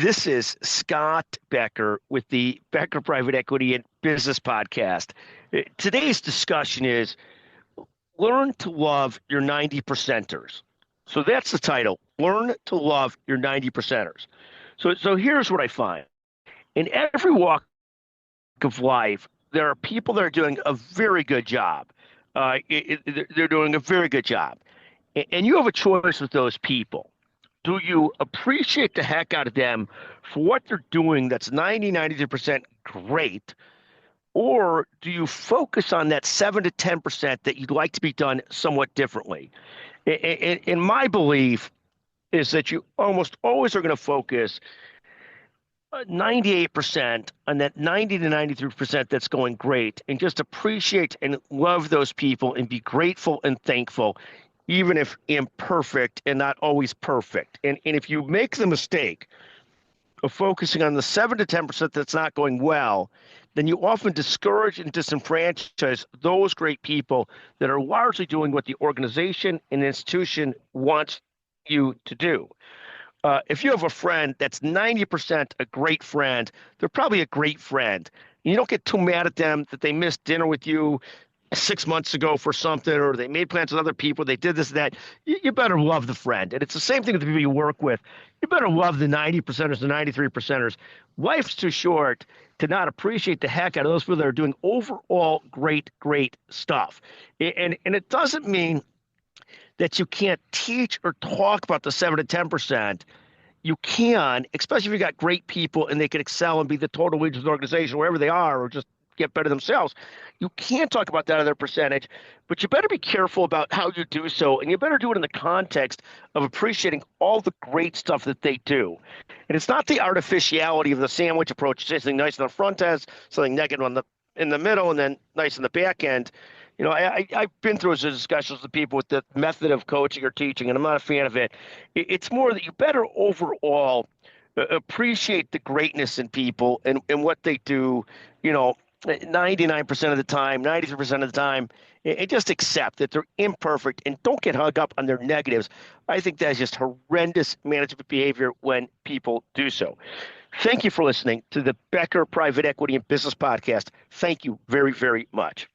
This is Scott Becker with the Becker Private Equity and Business Podcast. Today's discussion is Learn to Love Your 90 Percenters. So that's the title, Learn to Love Your 90 Percenters. So here's what I find. In every walk of life, there are people that are doing a very good job. They're doing a very good job. And you have a choice with those people. Do you appreciate the heck out of them for what they're doing that's 93% great? Or do you focus on that 7 to 10% that you'd like to be done somewhat differently? In my belief is that you almost always are going to focus 98% on that 90 to 93% that's going great, and just appreciate and love those people and be grateful and thankful, even if imperfect and not always perfect. And if you make the mistake of focusing on the 7 to 10% that's not going well, then you often discourage and disenfranchise those great people that are largely doing what the organization and institution wants you to do. If you have a friend that's 90% a great friend, they're probably a great friend. You don't get too mad at them that they missed dinner with you 6 months ago for something, or they made plans with other people, they did this and that. You better love the friend. And it's the same thing with the people you work with. You better love the 90 percenters, the 93 percenters. Life's too short to not appreciate the heck out of those people that are doing overall great stuff. And it doesn't mean that you can't teach or talk about the 7 to 10%. You can, especially if you got great people and they can excel and be the total leaders of the organization, wherever they are, or just get better themselves. You can talk about that other percentage, but you better be careful about how you do so, and you better do it in the context of appreciating all the great stuff that they do. And it's not the artificiality of the sandwich approach, something nice on the front end, something negative in the middle, and then nice in the back end. You know, I've been through those discussions with people with the method of coaching or teaching, and I'm not a fan of it. It's more that you better overall appreciate the greatness in people and what they do, 99% of the time, 93% of the time, and just accept that they're imperfect and don't get hung up on their negatives. I think that's just horrendous management behavior when people do so. Thank you for listening to the Becker Private Equity and Business Podcast. Thank you very, very much.